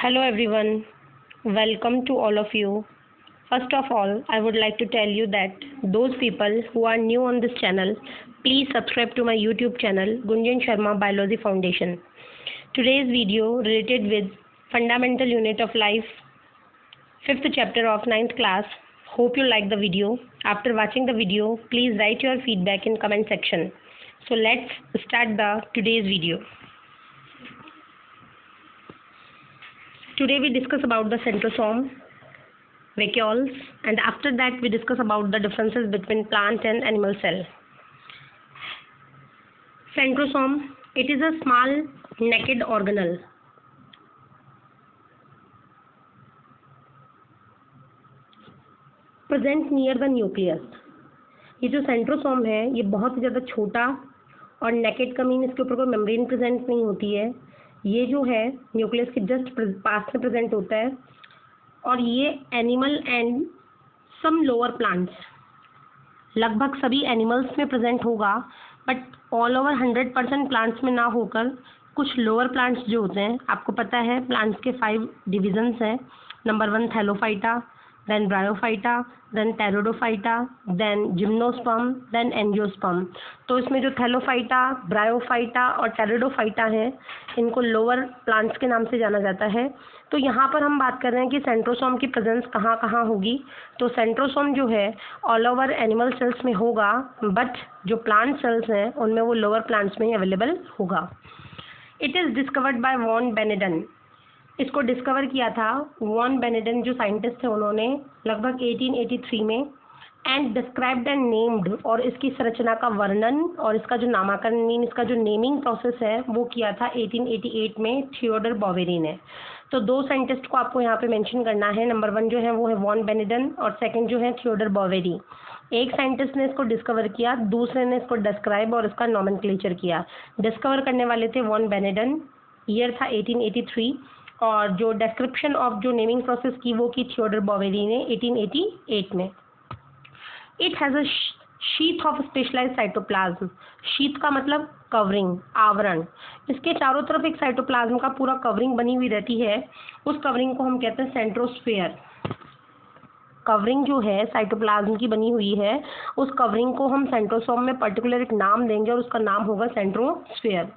Hello everyone, welcome to all of you. First of all, I would like to tell you that those people who are new on this channel, please subscribe to my YouTube channel Gunjan Sharma Biology Foundation. Today's video related with Fundamental Unit of Life, 5th chapter of 9th class. Hope you like the video. After watching the video, please write your feedback in comment section. So let's start today's video. Today we discuss about the centrosome, vacuoles, and after that we discuss about the differences between plant and animal cell. Centrosome, it is a small naked organelle present near the nucleus. ये जो centrosome है ये बहुत ही ज़्यादा छोटा और naked का mean इसके ऊपर कोई मेम्ब्रेन प्रेजेंट नहीं होती है. ये जो है न्यूक्लियस के जस्ट पास में प्रेजेंट होता है और ये animal and some lower plants, लगभग सभी एनिमल्स में प्रेजेंट होगा, बट ऑल ओवर 100% प्लांट्स में ना होकर कुछ लोअर प्लांट्स जो होते हैं, आपको पता है प्लांट्स के 5 डिविजन्स हैं. Number 1 Thallophyta, then bryophyta, then pteridophyta, then gymnosperm, then angiosperm. तो इसमें जो थैलोफाइटा, ब्रायोफाइटा और टेरिडोफाइटा है, इनको लोअर प्लांट्स के नाम से जाना जाता है. तो यहाँ पर हम बात कर रहे हैं कि सेंट्रोसोम की प्रेजेंस कहाँ कहाँ होगी. तो सेंट्रोसोम जो है ऑल ओवर एनिमल सेल्स में होगा, बट जो प्लांट सेल्स हैं उनमें वो लोअर प्लांट्स में ही अवेलेबल होगा. It is discovered by von Beneden. इसको डिस्कवर किया था वॉन बेनेडन जो साइंटिस्ट थे, उन्होंने लगभग 1883 में, एंड डिस्क्राइब्ड एंड नेम्ड, और इसकी संरचना का वर्णन और इसका जो नामाकरण मीन इसका जो नेमिंग प्रोसेस है वो किया था 1888 में थियोडर बोवेरी ने. तो 2 साइंटिस्ट को आपको यहाँ पे मेंशन करना है. नंबर 1 जो है वो है वॉन बेनेडन और सेकंड जो है थियोडर बोवेरी. एक साइंटिस्ट ने इसको डिस्कवर किया, दूसरे ने इसको डिस्क्राइब और इसका नॉमेनक्लेचर किया. डिस्कवर करने वाले थे वॉन बेनेडन, ईयर था 1883, और जो डिस्क्रिप्शन ऑफ जो नेमिंग प्रोसेस की वो की थियोडर बोवेरी ने 1888 में. It has a sheath of specialised cytoplasm. Sheath का मतलब कवरिंग, आवरण. इसके चारों तरफ एक साइटोप्लाज्म का पूरा कवरिंग बनी हुई रहती है. उस कवरिंग को हम कहते हैं सेंट्रोस्फेयर. कवरिंग जो है साइटोप्लाज्म की बनी हुई है, उस कवरिंग को हम सेंट्रोसोम में पर्टिकुलर एक नाम देंगे और उसका नाम होगा सेंट्रोस्फेयर.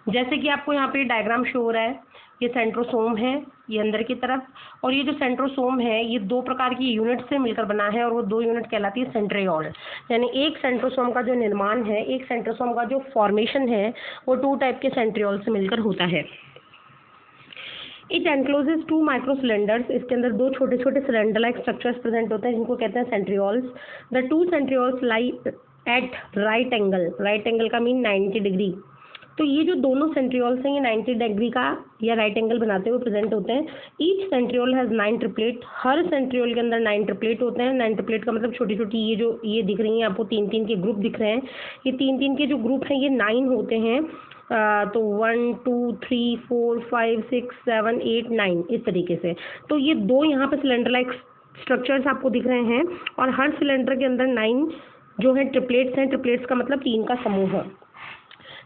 जैसे कि आपको यहाँ पे डायग्राम शो हो रहा है, ये सेंट्रोसोम है, ये अंदर की तरफ, और ये जो सेंट्रोसोम है ये 2 प्रकार की यूनिट से मिलकर बना है और वो 2 यूनिट कहलाती है सेंट्रियोल. यानी एक सेंट्रोसोम का जो निर्माण है, एक सेंट्रोसोम का जो फॉर्मेशन है वो 2 टाइप के सेंट्रियोल से मिलकर होता है. It encloses 2 micro cylinders. इसके अंदर 2 छोटे छोटे सिलेंडर लाइक स्ट्रक्चर्स प्रेजेंट होते हैं जिनको कहते हैं centrioles. The 2 centrioles lie at right angle. Right angle का मीन 90 डिग्री. तो ये जो दोनों सेंट्रियोल्स हैं ये 90 डिग्री का या राइट एंगल बनाते हुए प्रेजेंट होते हैं. Each centriole has 9 triplet. Her centriole के अंदर 9 ट्रिपलेट होते हैं. 9 ट्रिपलेट का मतलब छोटी छोटी ये जो ये दिख रही हैं आपको 3-3 के ग्रुप दिख रहे हैं. ये 3-3 के जो ग्रुप हैं ये 9 होते हैं. तो 1 2 3 4 5 6 7 8 9 इस तरीके से. तो ये 2 यहाँ पे सिलेंडर लाइक स्ट्रक्चर्स आपको दिख रहे हैं और हर सिलेंडर के अंदर 9 जो है ट्रिपलेट्स हैं. ट्रिपलेट्स का मतलब 3 का समूह है.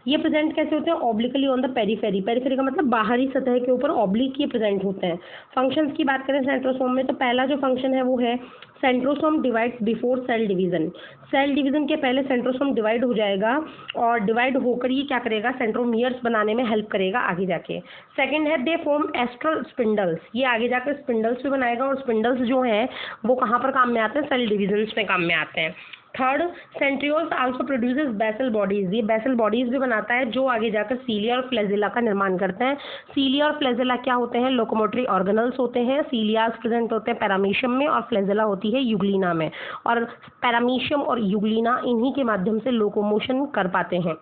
ये प्रेजेंट कैसे होते हैं? Obliquely on the periphery. Periphery का मतलब बाहरी सतह के ऊपर ऑब्लिक ये प्रेजेंट होते हैं. फंक्शंस की बात करें सेंट्रोसोम में, तो पहला जो फंक्शन है वो है centrosome divides before cell division. Cell division के पहले सेंट्रोसोम डिवाइड हो जाएगा और डिवाइड होकर ये क्या करेगा, सेंट्रोमियर्स बनाने में हेल्प करेगा आगे जाके. सेकंड है दे फॉर्म एस्ट्रल स्पिंडल्स. ये आगे जाकर स्पिंडल्स भी बनाएगा और स्पिंडल्स जो हैं वो कहाँ पर काम में आते हैं? सेल डिवीजन्स में काम में आते हैं. Third, centrioles also produces basal bodies. ये बेसल बॉडीज भी बनाता है जो आगे जाकर सीलिया और फ्लैजेला का निर्माण करते हैं. सीलिया और फ्लैजेला क्या होते हैं? लोकोमोटरी ऑर्गेनल्स होते हैं. सीलियास प्रेजेंट होते हैं पैरामीशियम में और फ्लैजेला होती है यूग्लिना में, और पैरामीशियम और यूग्लिना इन्हीं के माध्यम से लोकोमोशन कर पाते हैं.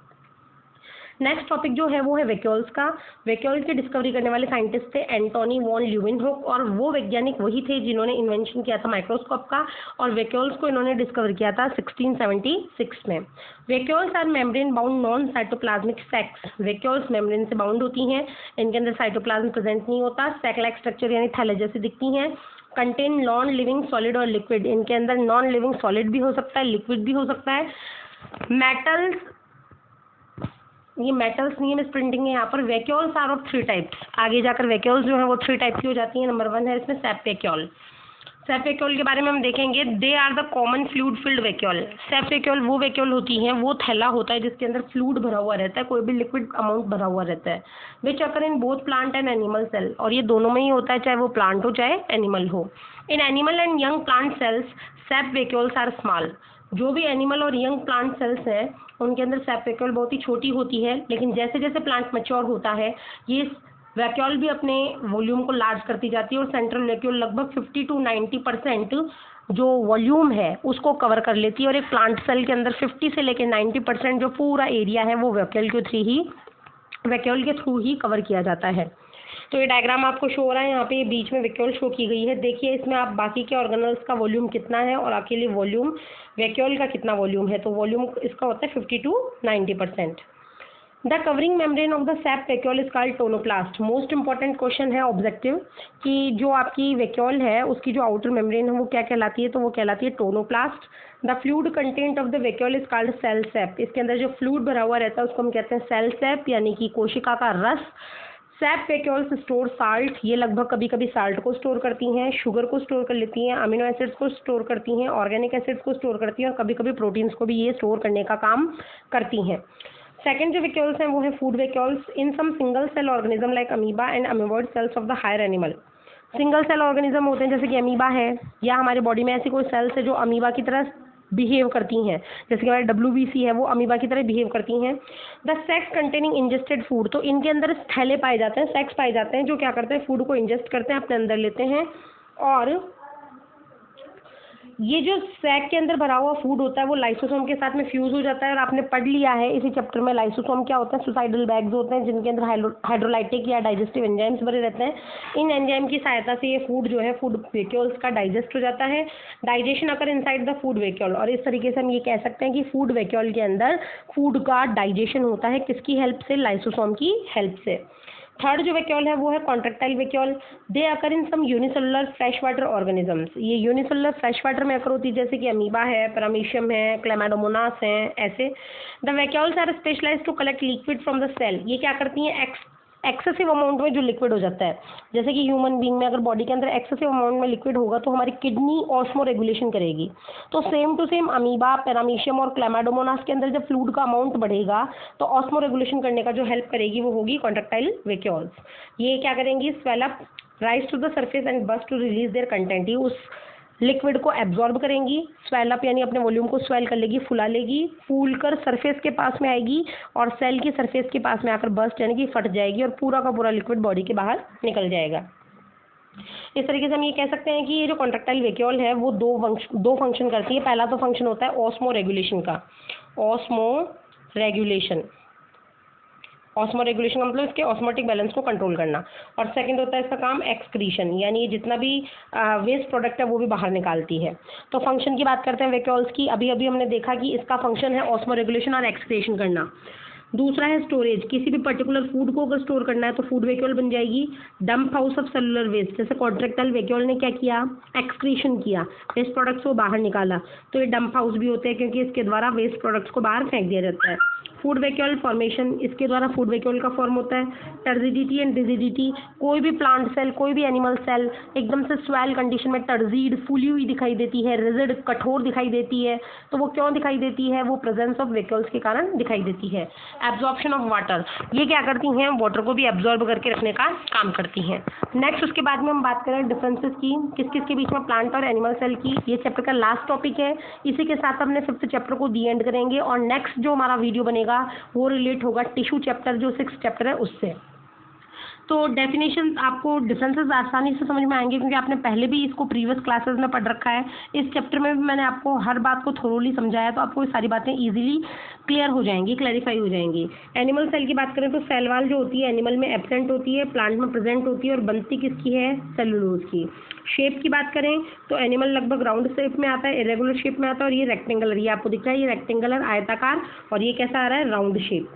नेक्स्ट टॉपिक जो है वो है वैक्यूल्स का. वैक्यूल्स की डिस्कवरी करने वाले साइंटिस्ट थे एंटोनी वॉन ल्यूवेनहुक, और वो वैज्ञानिक वही थे जिन्होंने इन्वेंशन किया था माइक्रोस्कोप का, और वैक्यूल्स को इन्होंने डिस्कवर किया था 1676 में. Vacuoles are membrane bound non cytoplasmic sacs. Vacuoles membrane से बाउंड होती हैं, इनके अंदर साइटोप्लाज्म प्रेजेंट नहीं होता. सैक लाइक स्ट्रक्चर यानी थैले जैसी दिखती हैं. कंटेन नॉन लिविंग सॉलिड और लिक्विड. इनके अंदर नॉन लिविंग सॉलिड भी हो सकता है, लिक्विड भी हो सकता है. मेटल्स ये मेटल्स नहीं है, मिस प्रिंटिंग है यहाँ पर। Vacuoles are of 3 types. आगे जाकर वैक्यूल्स जो है वो 3 टाइप की हो जाती हैं। नंबर 1 है इसमें सैप वैक्यूल। सैप वैक्यूल के बारे में हम देखेंगे। They are the common fluid filled vacuole. Sap vacuole वो वैक्यूल होती हैं, वो थैला होता है जिसके अंदर फ्लूइड भरा हुआ रहता है, कोई भी लिक्विड अमाउंट भरा हुआ रहता है। Which occur in both plant and animal cell. और ये दोनों में ही होता है, चाहे वो प्लांट हो चाहे एनिमल हो। In animal and young plant cells sap vacuoles are small. जो भी एनिमल और यंग प्लांट सेल्स हैं उनके अंदर सैप वैक्यूल बहुत ही छोटी होती है, लेकिन जैसे जैसे प्लांट मैच्योर होता है ये वैक्यूल भी अपने वॉल्यूम को लार्ज करती जाती है और सेंट्रल वैक्यूल लगभग 50 to 90% जो वॉल्यूम है उसको कवर कर लेती है। और एक प्लांट सेल के अंदर 50 से लेकर 90% जो पूरा एरिया है वो वैक्यूल के थ्रू ही कवर किया जाता है। तो ये डायग्राम आपको शो हो रहा है, यहाँ पे बीच में वैक्यूल शो की गई है। देखिए इसमें आप बाकी के ऑर्गेनल्स का वॉल्यूम कितना है और अकेले वॉल्यूम वैक्यूल का कितना वॉल्यूम है। तो वॉल्यूम इसका होता है 50 to 90%। The covering membrane of the SAP vacuole is called tonoplast. Most important question है ऑब्जेक्टिव कि जो आपकी वैक्यूल है उसकी जो आउटर मेम्ब्रेन है वो क्या कहलाती है, तो वो कहलाती है tonoplast. The fluid content of the vacuole is called cell sap. इसके अंदर जो फ्लूइड भरा हुआ रहता है उसको हम कहते हैं सेल सैप, यानी कि कोशिका का रस। SAP vacuoles store salt. ये लगभग कभी कभी साल्ट को स्टोर करती हैं, शुगर को स्टोर कर लेती हैं, अमीनो एसिड्स को स्टोर करती हैं, ऑर्गेनिक एसिड्स को स्टोर करती हैं और कभी कभी प्रोटीन्स को भी ये स्टोर करने का काम करती हैं। सेकेंड जो वैक्यूल्स हैं वो है food vacuoles. In some single cell organism like amoeba and amoeboid cells of the higher animal. Single cell organism होते हैं जैसे कि अमीबा है, या हमारे बॉडी में ऐसी कोई सेल्स है जो अमीबा की तरह बिहेव करती हैं, जैसे कि हमारे WBC है वो अमीबा की तरह बिहेव करती हैं। The sex containing ingested food. तो इनके अंदर थैले पाए जाते हैं, सेक्स पाए जाते हैं जो क्या करते हैं, फूड को इंजेस्ट करते हैं, अपने अंदर लेते हैं। और ये जो सैक के अंदर भरा हुआ फूड होता है वो लाइसोसोम के साथ में फ्यूज हो जाता है। और आपने पढ़ लिया है इसी चैप्टर में लाइसोसोम क्या होता है, सुसाइडल बैग्स होते हैं जिनके अंदर हाइड्रोलाइटिक या डाइजेस्टिव एंजाइम्स भरे रहते हैं। इन एंजाइम की सहायता से ये फूड जो है फूड वैक्यूल्स का डाइजेस्ट हो जाता है। Digestion occur inside the food vacuole. और इस तरीके से हम ये कह सकते हैं कि फूड वैक्यूल के अंदर फूड का डाइजेशन होता है, किसकी हेल्प से, लाइसोसोम की हेल्प से। थर्ड जो वैक्यूल है वो है कॉन्ट्रेक्टाइल वैक्यूल। दे अकर इन सम यूनिसेलुलर फ्रेश वाटर ऑर्गेनिजम्स। ये यूनिसेलुलर फ्रेश वाटर में अकर होती है, जैसे कि अमीबा है, पैरामीशियम है, क्लैमाइडोमोनास है, ऐसे। The vacuoles are specialised to collect liquid from the cell. ये क्या करती हैं, एक्सेसिव अमाउंट में जो लिक्विड हो जाता है, जैसे कि ह्यूमन बीइंग में अगर बॉडी के अंदर एक्सेसिव अमाउंट में लिक्विड होगा तो हमारी किडनी ऑस्मो रेगुलेशन करेगी। तो same to same amoeba, paramecium और क्लैमाइडोमोनास के अंदर जब फ्लूइड का अमाउंट बढ़ेगा तो ऑस्मो रेगुलेशन करने का जो हेल्प करेगी वो होगी कॉन्ट्रेक्टाइल वैक्यूल्स। ये क्या करेंगी, swell up, rise to the surface and burst to release their content. ये उस लिक्विड को एब्जॉर्ब करेंगी, स्वेल अप यानी अपने वॉल्यूम को स्वेल कर लेगी, फुला लेगी, फूल कर सरफेस के पास में आएगी और सेल की सरफेस के पास में आकर बस्ट यानी कि फट जाएगी और पूरा का पूरा लिक्विड बॉडी के बाहर निकल जाएगा। इस तरीके से हम ये कह सकते हैं कि ये जो कॉन्ट्रेक्टाइल वैक्यूल है वो दो फंक्शन करती है। पहला तो फंक्शन होता है ऑस्मो रेगुलेशन का, ऑस्मो रेगुलेशन का मतलब इसके ऑस्मोटिक बैलेंस को कंट्रोल करना। और सेकंड होता है इसका काम एक्सक्रीशन, यानी ये जितना भी वेस्ट प्रोडक्ट है वो भी बाहर निकालती है। तो फंक्शन की बात करते हैं वैक्यूल्स की। अभी अभी हमने देखा कि इसका फंक्शन है ऑस्मो रेगुलेशन और एक्सक्रीशन करना। दूसरा है स्टोरेज। किसी भी पर्टिकुलर फूड को अगर स्टोर करना है तो फूड वैक्यूल बन जाएगी। Dump house of cellular waste, जैसे कॉन्ट्रेक्टाइल वैक्यूल ने क्या किया, एक्सक्रीशन किया, वेस्ट प्रोडक्ट्स को बाहर निकाला, तो ये डंप हाउस भी होते हैं क्योंकि इसके द्वारा वेस्ट प्रोडक्ट्स को बाहर फेंक दिया जाता है। फूड वैक्यूल फॉर्मेशन, इसके द्वारा फूड वैक्यूल का फॉर्म होता है। टर्जिडिटी एंड रिजिडिटी, कोई भी प्लांट सेल, कोई भी एनिमल सेल एकदम से स्वेल कंडीशन में टर्जिड, फूली हुई दिखाई देती है, रिजिड कठोर दिखाई देती है। तो वो क्यों दिखाई देती है, वो प्रेजेंस ऑफ वैक्यूल्स के कारण दिखाई देती है। एब्जॉर्प्शन ऑफ वाटर, ये क्या करती हैं, वाटर को भी एब्जॉर्ब करके रखने का काम करती हैं। नेक्स्ट उसके बाद में हम बात करें डिफरेंसेस की, किस किस के बीच में प्लांट और एनिमल सेल की। ये चैप्टर का लास्ट टॉपिक है। इसी के साथ हमने 5th चैप्टर को दी एंड करेंगे और नेक्स्ट जो हमारा वीडियो बनेगा वो रिलेट होगा टिश्यू चैप्टर जो 6th चैप्टर है उससे। तो डेफिनेशन आपको डिफरेंसेस आसानी से समझ में आएंगे क्योंकि आपने पहले भी इसको प्रीवियस क्लासेस में पढ़ रखा है। इस चैप्टर में भी मैंने आपको हर बात को थोरोली समझाया, तो आपको ये सारी बातें इजीली क्लियर हो जाएंगी, क्लैरिफाई हो जाएंगी। एनिमल सेल की बात करें तो सेल वॉल जो होती है एनिमल में एब्सेंट होती है, प्लांट में प्रेजेंट होती है और बनती किसकी है, सेलुलोज की। शेप की बात करें तो एनिमल लगभग राउंड शेप में आता है, इरेगुलर शेप में आता है और ये रेक्टेंगुलर, ये आपको दिख रहा है, ये रेक्टेंगुलर आयताकार और ये कैसा आ रहा है, राउंड शेप।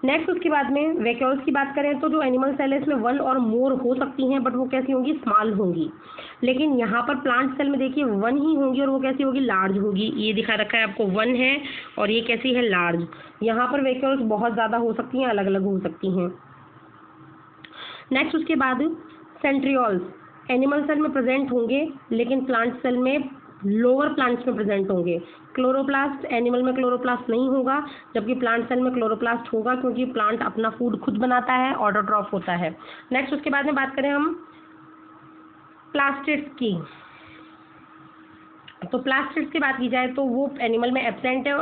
नेक्स्ट उसके बाद में वैक्यूल्स की बात करें तो जो एनिमल सेल है इसमें वन और मोर हो सकती हैं, बट वो कैसी होंगी, स्मॉल होंगी। लेकिन यहाँ पर प्लांट सेल में देखिए वन ही होंगी और वो कैसी होगी, लार्ज होगी। ये दिखा रखा है आपको, वन है और ये कैसी है, लार्ज। यहाँ पर वैक्यूल्स बहुत ज़्यादा हो सकती हैं, अलग अलग हो सकती हैं। नेक्स्ट उसके बाद सेंट्रियोल्स एनिमल सेल में प्रेजेंट होंगे लेकिन प्लांट सेल में लोअर प्लांट्स में प्रेजेंट होंगे। क्लोरोप्लास्ट एनिमल में क्लोरोप्लास्ट नहीं होगा, जबकि प्लांट सेल में क्लोरोप्लास्ट होगा, क्योंकि प्लांट अपना फूड खुद बनाता है, ऑटोट्रॉफ होता है। नेक्स्ट उसके बाद में बात करें हम प्लास्टिड्स की, तो प्लास्टिड्स की बात की जाए तो वो एनिमल में एब्सेंट है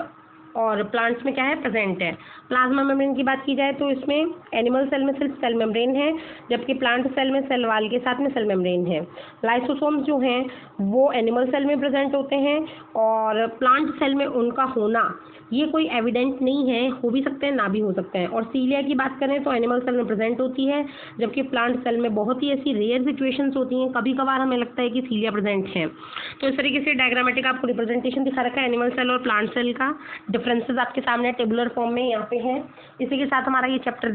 और प्लांट्स में क्या है, प्रेजेंट है। प्लाज्मा मेम्ब्रेन की बात की जाए तो इसमें एनिमल सेल में सिर्फ सेल मेम्ब्रेन है, जबकि प्लांट सेल में सेल वॉल के साथ में सेल मेम्ब्रेन है। लाइसोसोम्स जो हैं वो एनिमल सेल में प्रेजेंट होते हैं और प्लांट सेल में उनका होना ये कोई एविडेंट नहीं है, हो भी सकते हैं ना भी हो सकते हैं। और सीलिया की बात करें तो एनिमल सेल में प्रेजेंट होती है, जबकि प्लांट सेल में बहुत ही ऐसी रेयर सिचुएशंस होती हैं, कभी कभार हमें लगता है कि सीलिया प्रेजेंट है। तो इस तरीके से डायग्रामेटिक आपको रिप्रेजेंटेशन दिखा रखा है एनिमल सेल और प्लांट सेल का। डिफरेंसेस आपके सामने टेबुलर फॉर्म में यहाँ पे है। इसी के साथ हमारा ये चैप्टर